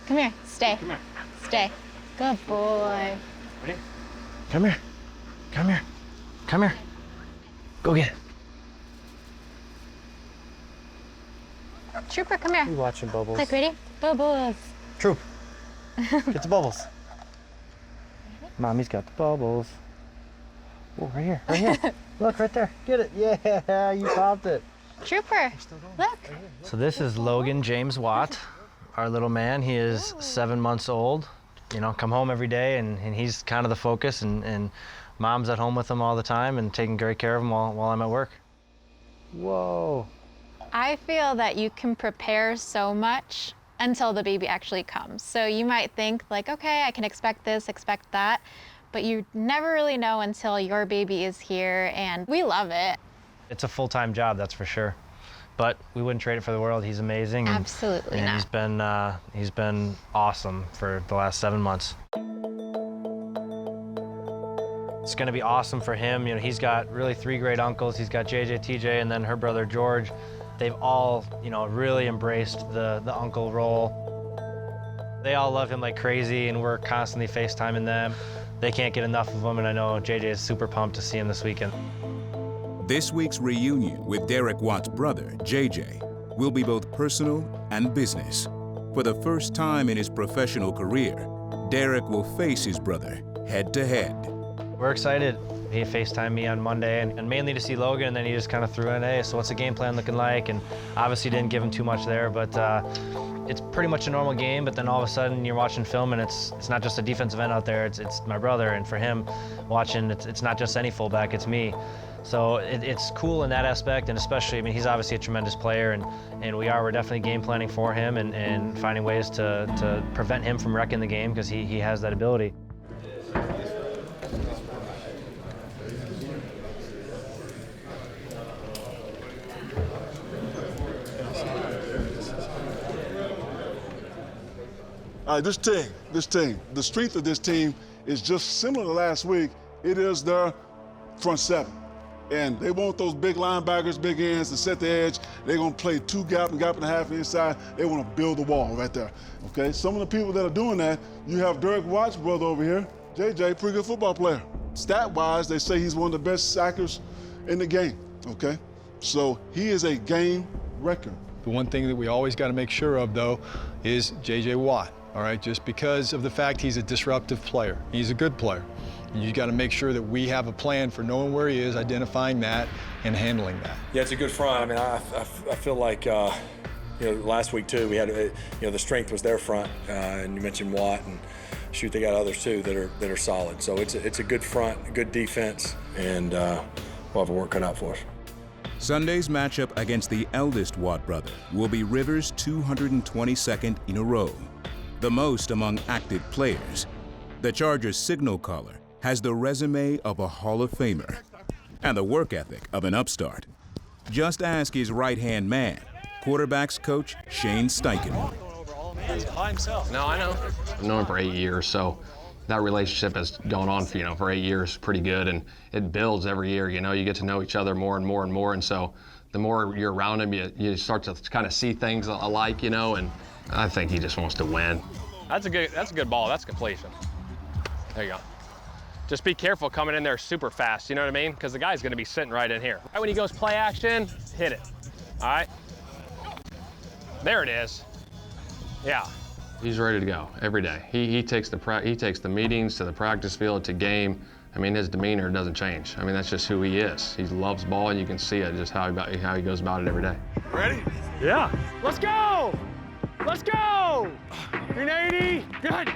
Come here. Stay. Come here. Stay. Good boy. Ready? Come here. Come here. Come here. Go get it. Trooper, come here. You watching Bubbles? Click, ready? Bubbles. Troop. Get the bubbles. Mommy's got the bubbles. Oh, right here, right here. Look, right there. Get it. Yeah, you popped it. Trooper, look. So this is Logan James Watt, our little man. He is 7 months old. You know, come home every day, and he's kind of the focus, and Mom's at home with him all the time and taking great care of him while I'm at work. Whoa. I feel that you can prepare so much until the baby actually comes. So you might think like, okay, I can expect this, expect that, but you never really know until your baby is here, and we love it. It's a full-time job, that's for sure. But we wouldn't trade it for the world. He's amazing. Absolutely and not. He's been awesome for the last 7 months. It's gonna be awesome for him. You know, he's got really 3 great uncles. He's got JJ, TJ, and then her brother George. They've all, you know, really embraced the uncle role. They all love him like crazy, and we're constantly FaceTiming them. They can't get enough of him, and I know JJ is super pumped to see him this weekend. This week's reunion with Derek Watt's brother, JJ, will be both personal and business. For the first time in his professional career, Derek will face his brother head-to-head. We're excited. He FaceTimed me on Monday, and mainly to see Logan, and then he just kind of threw in, hey, so what's the game plan looking like? And obviously didn't give him too much there, but it's pretty much a normal game, but then all of a sudden you're watching film, and it's not just a defensive end out there, it's my brother, and for him watching, it's not just any fullback, it's me. So it's cool in that aspect, and especially, I mean, he's obviously a tremendous player, and we're definitely game planning for him and finding ways to prevent him from wrecking the game, because he has that ability. All right, this team, the strength of this team is just similar to last week. It is their front seven. And they want those big linebackers, big ends to set the edge. They're gonna play 2 gap and a half inside. They wanna build the wall right there, okay? Some of the people that are doing that, you have Derek Watt's brother over here, JJ, pretty good football player. Stat-wise, they say he's one of the best sackers in the game, okay? So he is a game wrecker. The one thing that we always gotta make sure of, though, is JJ Watt. All right, just because of the fact he's a disruptive player. He's a good player. You got to make sure that we have a plan for knowing where he is, identifying that, and handling that. Yeah, it's a good front. I mean, I feel like, you know, last week too, we had, you know, the strength was their front, and you mentioned Watt, and shoot, they got others too that are solid. So it's a good front, good defense, and we'll have a work cut out for us. Sunday's matchup against the eldest Watt brother will be Rivers' 222nd in a row, the most among active players. The Chargers' signal caller has the resume of a Hall of Famer and the work ethic of an upstart. Just ask his right-hand man, quarterbacks coach Shane Steichen. By himself. No, I know. I've known him for 8 years, so that relationship has gone on for, for 8 years, pretty good, and it builds every year. You know, you get to know each other more and more and more, and so the more you're around him, you start to kind of see things alike, and I think he just wants to win. That's a good ball. That's completion. There you go. Just be careful coming in there super fast, you know what I mean? Because the guy's going to be sitting right in here. Right when he goes play action, hit it. All right? There it is. Yeah. He's ready to go every day. He takes the meetings to the practice field to game. I mean, his demeanor doesn't change. I mean, that's just who he is. He loves ball, and you can see it just how he goes about it every day. Ready? Yeah. Let's go! Let's go! 380. Good.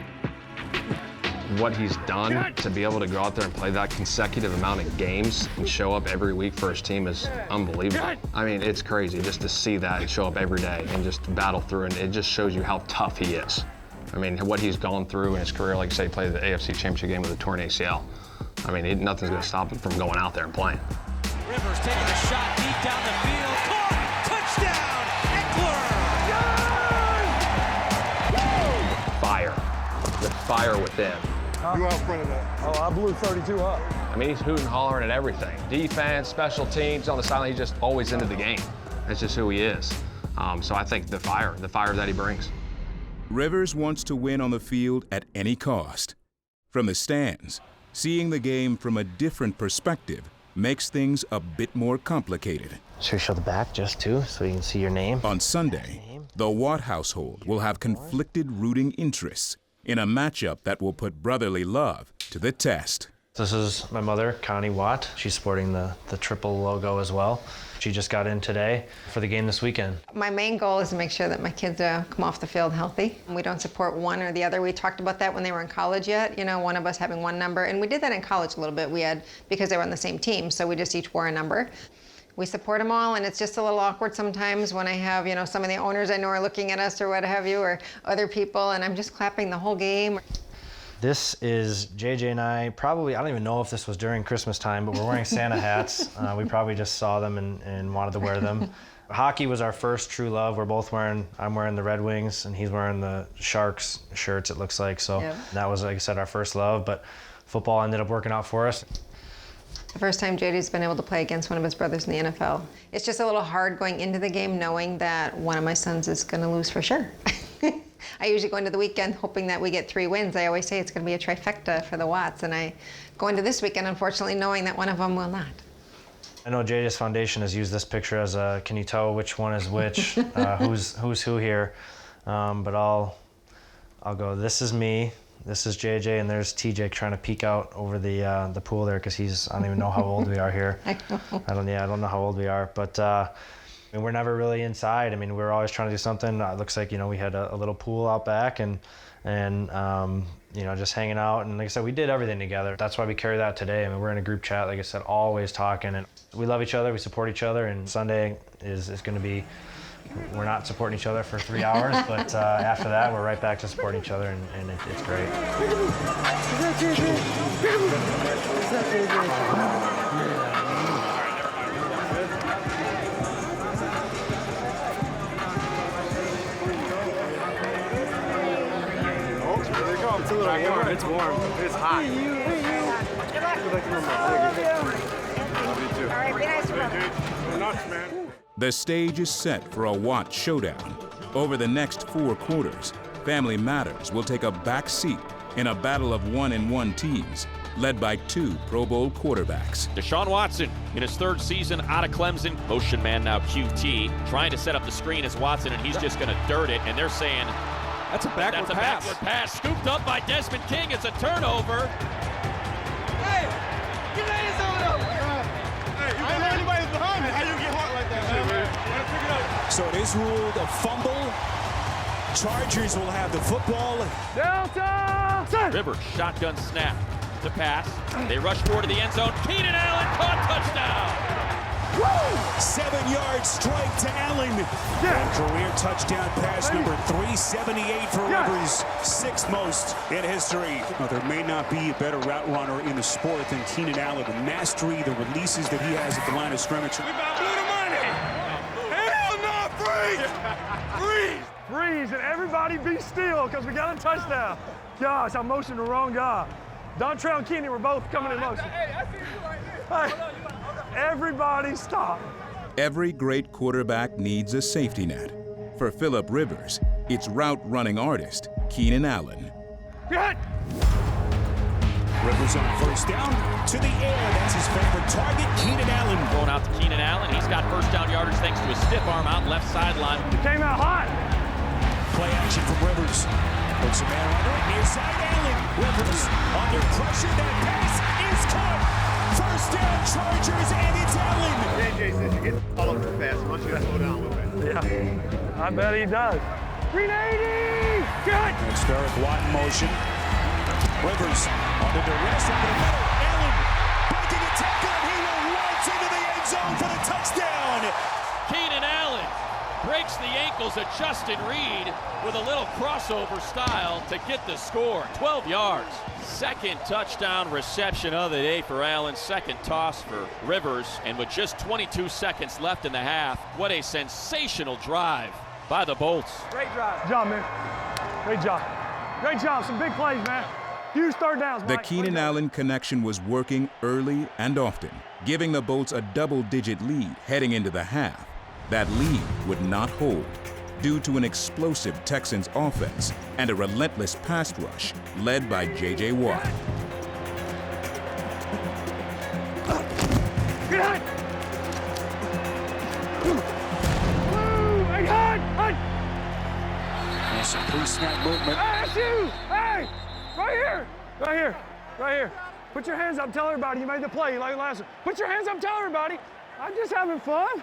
What he's done to be able to go out there and play that consecutive amount of games and show up every week for his team is unbelievable. I mean, it's crazy just to see that and show up every day and just battle through, and it just shows you how tough he is. I mean, what he's gone through in his career, like I say, he played the AFC Championship game with a torn ACL. I mean, nothing's going to stop him from going out there and playing. Rivers taking a shot deep down the field. Caught! Touchdown! Eckler! Fire. The fire within. You out front of that. Oh, I blew 32 up. I mean, he's hooting and hollering at everything. Defense, special teams, on the sideline, he's just always into the game. That's just who he is. So I think the fire that he brings. Rivers wants to win on the field at any cost. From the stands, seeing the game from a different perspective makes things a bit more complicated. Should we show the back just too, so you can see your name? On Sunday, the Watt household will have conflicted rooting interests in a matchup that will put brotherly love to the test. This is my mother, Connie Watt. She's sporting the triple logo as well. She just got in today for the game this weekend. My main goal is to make sure that my kids come off the field healthy. We don't support one or the other. We talked about that when they were in college yet, you know, one of us having one number. And we did that in college a little bit. We had, because they were on the same team, so we just each wore a number. We support them all, and it's just a little awkward sometimes when I have, you know, some of the owners I know are looking at us or what have you, or other people, and I'm just clapping the whole game. This is JJ and I, probably, I don't even know if this was during Christmas time, but we're wearing Santa hats. We probably just saw them and wanted to wear them. Hockey was our first true love. We're both wearing, I'm wearing the Red Wings and he's wearing the Sharks shirts, it looks like. So that was, like I said, our first love, but football ended up working out for us. The first time JD's been able to play against one of his brothers in the NFL. It's just a little hard going into the game knowing that one of my sons is going to lose for sure. I usually go into the weekend hoping that we get 3 wins. I always say it's going to be a trifecta for the Watts, and I go into this weekend, unfortunately, knowing that one of them will not. I know JJ's Foundation has used this picture as a, can you tell which one is which, who's who here? But I'll go, this is me, this is JJ, and there's TJ trying to peek out over the pool there because I don't even know how old we are here. I don't know how old we are, but I mean, we're never really inside. I mean, we're always trying to do something. It looks like, you know, we had a little pool out back and you know, just hanging out. And like I said, we did everything together. That's why we carry that today. I mean, we're in a group chat, like I said, always talking. And we love each other, we support each other. And Sunday is going to be, we're not supporting each other for 3 hours, but after that, we're right back to supporting each other, and it's great. It's a little warm. It's warm. It's hot. All right, be nice. The stage is set for a Watt showdown. Over the next 4 quarters, Family Matters will take a back seat in a battle of 1-1 teams, led by 2 Pro Bowl quarterbacks. Deshaun Watson in his 3rd season out of Clemson. Motion man now QT, trying to set up the screen as Watson, and he's just going to dirt it, and they're saying, that's a backward pass. Backward pass. Scooped up by Desmond King. It's a turnover. Hey, get that hands over there. Hey, I don't know anybody's behind me. How you get hot like that, man? So it is ruled a fumble. Chargers will have the football. Delta! Rivers, shotgun snap to pass. They rush forward to the end zone. Keenan Allen caught, touchdown. Woo! 7-yard strike to Allen. And career touchdown pass number 378 for Rivers, 6th most in history. Well, there may not be a better route runner in the sport than Keenan Allen. The mastery, the releases that he has at the line of scrimmage. We about blew the money. Hell no, freeze! Freeze! Freeze, and everybody be still, because we got a touchdown. Gosh, I motioned the wrong guy. Dontrell and Kenny were both coming in motion. Hey, I see you right there. Hey. Everybody stop. Every great quarterback needs a safety net. For Phillip Rivers, it's route running artist Keenan Allen. Good. Rivers on 1st down to the air. That's his favorite target, Keenan Allen. Going out to Keenan Allen. He's got 1st down yardage thanks to a stiff arm out left sideline. It came out hot. Play action from Rivers. Puts a man under it. Near side Allen. Rivers under pressure. That pass is caught. 1st down Chargers, and it's Allen. JJ says you get all up too fast. Why don't you slow down a little bit? Yeah, I bet he does. 380! Good! It's Derek Watt in motion. Rivers under duress over the middle. Allen breaking a tackle, and he will waltz into the end zone for the touchdown. Keenan Allen breaks the ankles of Justin Reed with a little crossover style to get the score. 12 yards. 2nd touchdown reception of the day for Allen. 2nd toss for Rivers. And with just 22 seconds left in the half, what a sensational drive by the Bolts. Great drive. Good job, man. Great job. Great job. Some big plays, man. Huge 3rd downs, Mike. The Keenan Allen connection was working early and often, giving the Bolts a double-digit lead heading into the half. That lead would not hold. due to an explosive Texans offense and a relentless pass rush led by J.J. Watt. Get hot! Hey, hot! And some pre-snap movement. Hey, that's you! Hey! Right here! Right here! Right here! Put your hands up, tell everybody you made the play like last one. Put your hands up, tell everybody. I'm just having fun.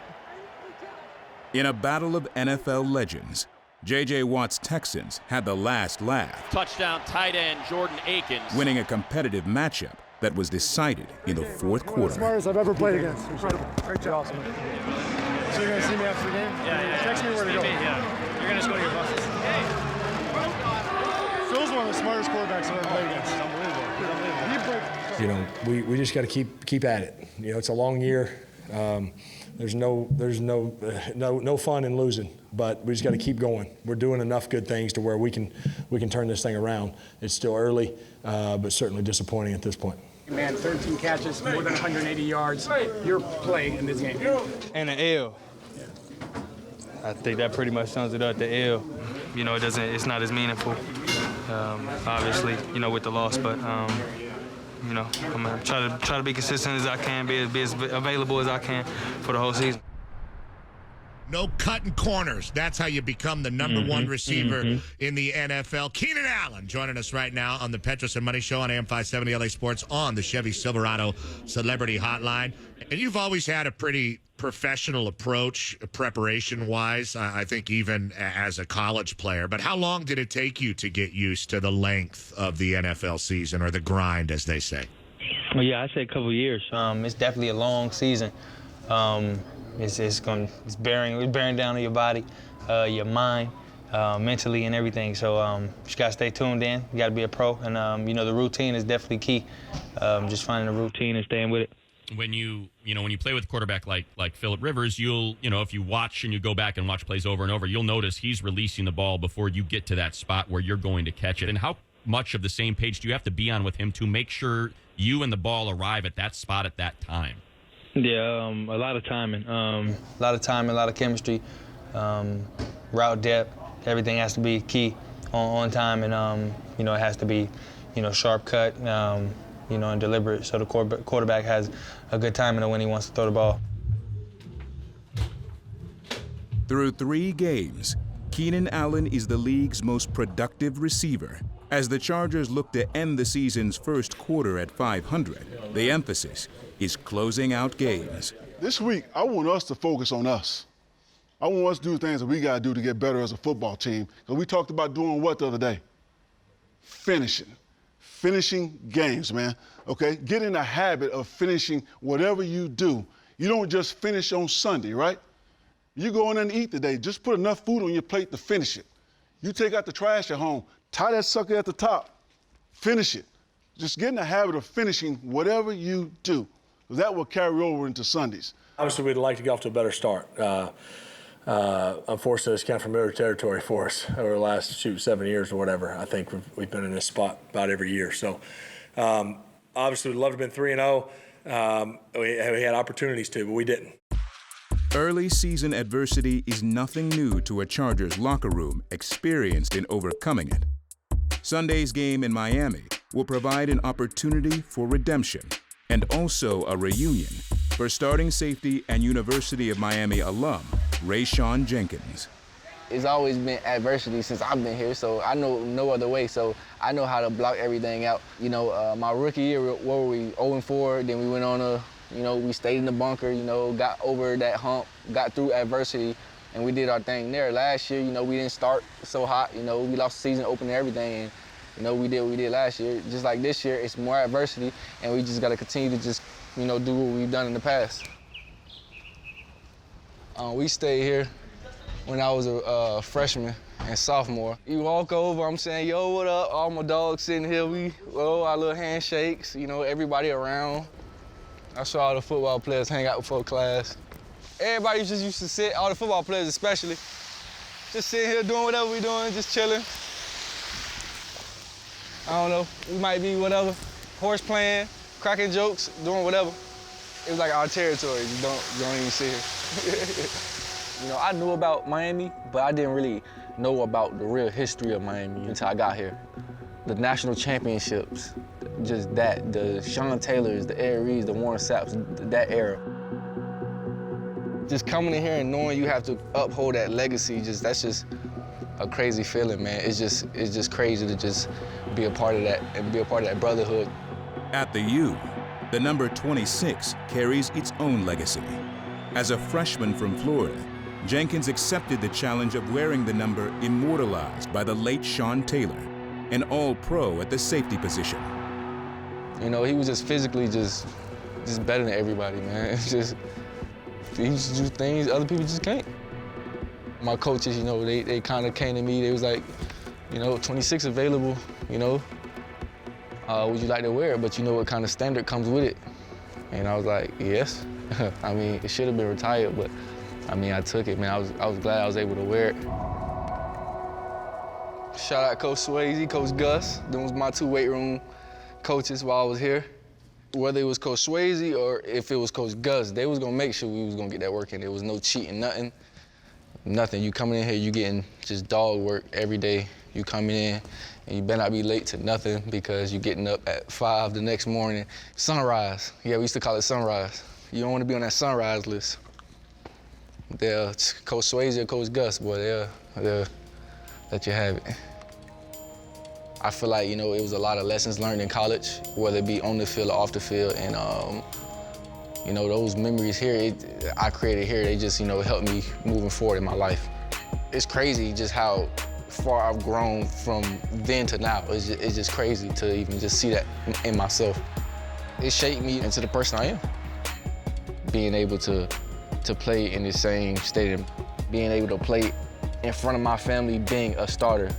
In a battle of NFL legends, J.J. Watt's Texans had the last laugh. Touchdown tight end Jordan Akins. Winning a competitive matchup that was decided in the fourth One of quarter. the smartest I've ever played against. Incredible. Great job. Awesome. So you're going to see me after the game? Yeah. Text me where to go. Yeah. You're going to go to your buses. Phil's one of the smartest quarterbacks I've ever played against. It's unbelievable. You know, we just got to keep at it. You know, it's a long year. There's no fun in losing, but we just got to keep going. We're doing enough good things to where we can turn this thing around. It's still early, but certainly disappointing at this point. Man, 13 catches, more than 180 yards. Your play in this game. And an L. I think that pretty much sums it up, the L. You know, it's not as meaningful, obviously, you know, with the loss, but, you know, I'm gonna try to be consistent as I can, be as available as I can for the whole season. No cutting corners. That's how you become the number one receiver in the NFL. Keenan Allen joining us right now on the Petros and Money Show on AM 570 LA Sports on the Chevy Silverado Celebrity Hotline. And you've always had a pretty professional approach preparation-wise, I think even as a college player. But how long did it take you to get used to the length of the NFL season, or the grind, as they say? Well, yeah, I'd say a couple of years. It's definitely a long season. It's bearing down on your body, your mind, mentally, and everything. So you just gotta stay tuned in. You gotta be a pro, and you know, the routine is definitely key. Just finding a routine and staying with it. When you play with a quarterback like Phillip Rivers, if you watch and you go back and watch plays over and over, you'll notice he's releasing the ball before you get to that spot where you're going to catch it. And how much of the same page do you have to be on with him to make sure you and the ball arrive at that spot at that time? Yeah, a lot of timing. A lot of chemistry, route depth. Everything has to be key on time, and you know, it has to be, you know, sharp cut, you know, and deliberate, so the quarterback has a good timing of when he wants to throw the ball. Through 3 games, Keenan Allen is the league's most productive receiver. As the Chargers look to end the season's first quarter at 500, the emphasis is closing out games. This week, I want us to focus on us. I want us to do the things that we got to do to get better as a football team. Because we talked about doing what the other day? Finishing games, man, okay? Get in the habit of finishing whatever you do. You don't just finish on Sunday, right? You go in and eat today, just put enough food on your plate to finish it. You take out the trash at home, tie that sucker at the top, finish it. Just get in the habit of finishing whatever you do. That will carry over into Sundays. Obviously, we'd like to get off to a better start. Unfortunately, it's kind of familiar territory for us over the last 7 years or whatever. I think we've been in this spot about every year. So, obviously, we'd love to have been 3-0. We had opportunities to, but we didn't. Early season adversity is nothing new to a Chargers locker room experienced in overcoming it. Sunday's game in Miami will provide an opportunity for redemption and also a reunion for starting safety and University of Miami alum Rayshawn Jenkins. It's always been adversity since I've been here, so I know no other way, so I know how to block everything out. You know, my rookie year, what were we, 0-4, then we went on we stayed in the bunker, got over that hump, got through adversity, and we did our thing there. Last year, we didn't start so hot, we lost the season opener and everything, and, we did what we did last year. Just like this year, it's more adversity, and we just got to continue to just, do what we've done in the past. We stayed here when I was a freshman and sophomore. You walk over, I'm saying, yo, what up? All my dogs sitting here, our little handshakes, everybody around. I saw all the football players hang out before class. Everybody just used to sit, all the football players especially, just sitting here doing whatever we doing, just chilling. I don't know, we might be whatever, horse playing, cracking jokes, doing whatever. It was like our territory, you don't even sit here. You know, I knew about Miami, but I didn't really know about the real history of Miami until I got here. The national championships, just that, the Sean Taylors, the Ed Reeds, the Warren Sapps, that era. Just coming in here and knowing you have to uphold that legacy, that's just a crazy feeling, man. It's just crazy to just be a part of that and be a part of that brotherhood. At the U, the number 26 carries its own legacy. As a freshman from Florida, Jenkins accepted the challenge of wearing the number immortalized by the late Sean Taylor, an all-pro at the safety position. You know, he was just physically just better than everybody, man. He used to do things other people just can't. My coaches, you know, they kind of came to me. They was like, you know, 26 available, you know. Would you like to wear it? But you know what kind of standard comes with it? And I was like, yes. I mean, it should have been retired, but I mean, I took it, man. I was glad I was able to wear it. Shout out Coach Swayze, Coach Gus. Them was my two weight room coaches while I was here. Whether it was Coach Swayze or if it was Coach Gus, they was gonna make sure we was gonna get that work in. There was no cheating, nothing. You coming in here, you getting just dog work every day. You coming in, and you better not be late to nothing because you getting up at 5 the next morning. Sunrise, yeah, we used to call it sunrise. You don't wanna be on that sunrise list. Coach Swayze or Coach Gus, boy, they'll let you have it. I feel like, you know, it was a lot of lessons learned in college, whether it be on the field or off the field, and you know, those memories here, I created here, they just, you know, helped me moving forward in my life. It's crazy just how far I've grown from then to now. It's just crazy to even just see that in myself. It shaped me into the person I am. Being able to play in the same stadium, being able to play in front of my family, being a starter.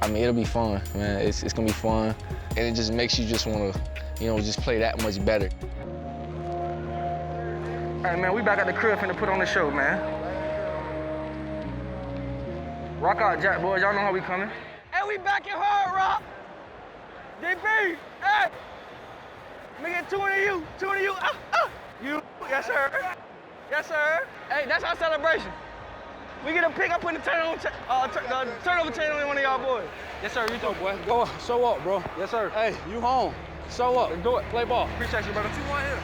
I mean, it'll be fun, man. It's gonna be fun. And it just makes you just wanna, you know, just play that much better. All right, man, we back at the crib finna put on the show, man. Rock out, Jack, boys. Y'all know how we coming. Hey, we back in Hard Rock. DP, hey. Let me get two of you. You, yes, sir. Yes, sir. Hey, that's our celebration. We get a pick up in the turnover chain on one of y'all boys. Yes, sir, you too, boy. Go on, show up, bro. Yes, sir. Hey, you home. Show up. Let's do it. Play ball. Appreciate you, brother.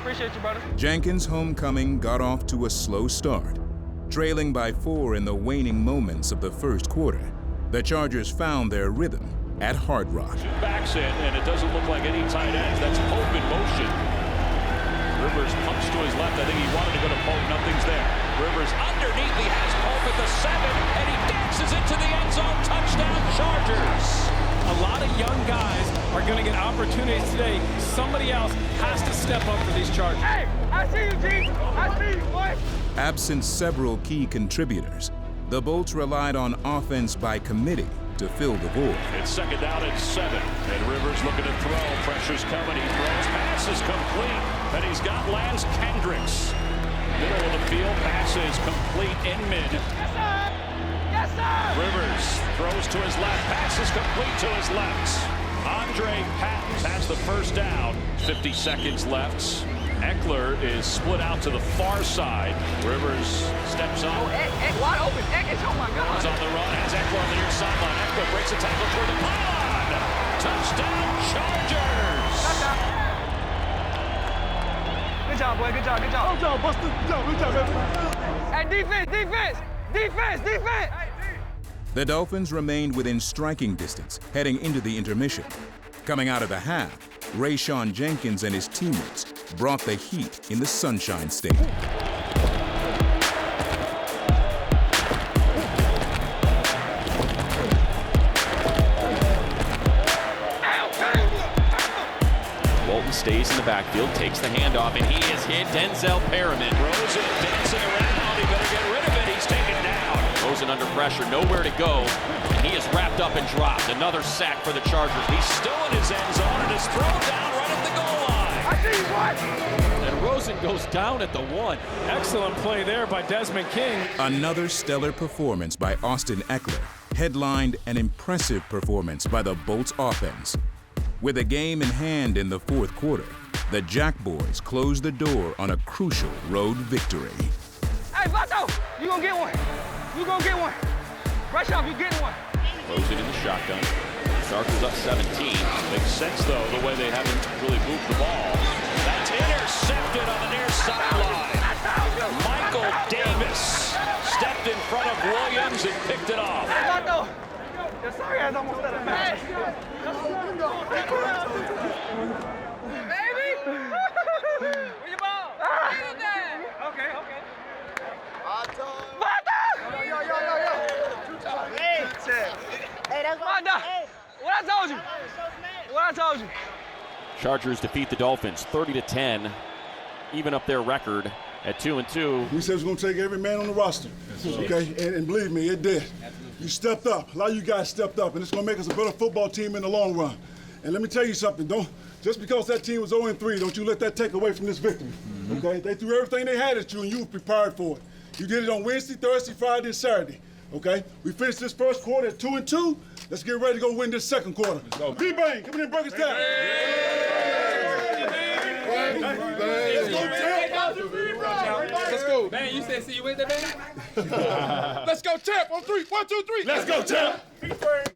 Appreciate you, brother. Jenkins' homecoming got off to a slow start. Trailing by 4 in the waning moments of the first quarter, the Chargers found their rhythm at Hard Rock. Backs in, and it doesn't look like any tight ends. That's Pope in motion. Rivers pumps to his left. I think he wanted to go to Pope. Nothing's there. Rivers underneath. He has Pope at the 7, and he dances into the end zone. Touchdown, Chargers. A lot of young guys are going to get opportunities today. Somebody else has to step up for these Chargers. Hey, I see you, G. I see you, boy. Absent several key contributors, the Bolts relied on offense by committee to fill the void. It's second down and 7, and Rivers looking to throw. Pressure's coming. He throws. Pass is complete, and he's got Lance Kendricks. Middle of the field. Pass is complete in mid. Yes, sir. Yes, sir. Rivers throws to his left. Pass is complete to his left. Andre Patton has the first down. 50 seconds left. Eckler is split out to the far side. Rivers steps up. Oh, Eck, wide open. Eck, oh my God. He's on the run. Has Eckler on the near sideline. Eckler breaks a tackle toward the pylon. Touchdown, Chargers. Good job, boy. Good job. Good job. Good job, Buster. Good job. Good job, man. Hey, defense. The Dolphins remained within striking distance heading into the intermission. Coming out of the half, Rayshawn Jenkins and his teammates brought the heat in the Sunshine State. Walton stays in the backfield, takes the handoff, and he is hit. Denzel Perriman. Rosen dancing around. He better get rid of it. He's taken down. Rosen under pressure, nowhere to go. And he is wrapped up and dropped. Another sack for the Chargers. He's still in his end zone and is thrown down right at the goal line. I see what? And Rosen goes down at the 1. Excellent play there by Desmond King. Another stellar performance by Austin Eckler headlined an impressive performance by the Bolts offense. With a game in hand in the fourth quarter, the Jack Boys closed the door on a crucial road victory. Hey, Vato, You gonna get one. You gonna get one. Rayshawn, you getting one. Throws it in the shotgun. Charcers up 17. Makes sense, though, the way they haven't really moved the ball. That's intercepted on the near sideline. Michael Davis stepped in front of Williams and picked it off. Your sorry ass almost let it match. Baby! Where your ball? Okay. Hey, that's what I told you. Chargers defeat the Dolphins 30-10, even up their record at 2-2. We said it was going to take every man on the roster, okay? And believe me, it did. You stepped up. A lot of you guys stepped up, and it's going to make us a better football team in the long run. And let me tell you something. Just because that team was 0-3, don't you let that take away from this victory, okay? They threw everything they had at you, and you were prepared for it. You did it on Wednesday, Thursday, Friday, and Saturday, okay? We finished this first quarter at 2-2. Let's get ready to go win this second quarter. B-Bang, come in and break us down. Let's go. Man, you said see you with that, man? Let's go, champ. On 3. 1, 2, 3. Let's go, champ.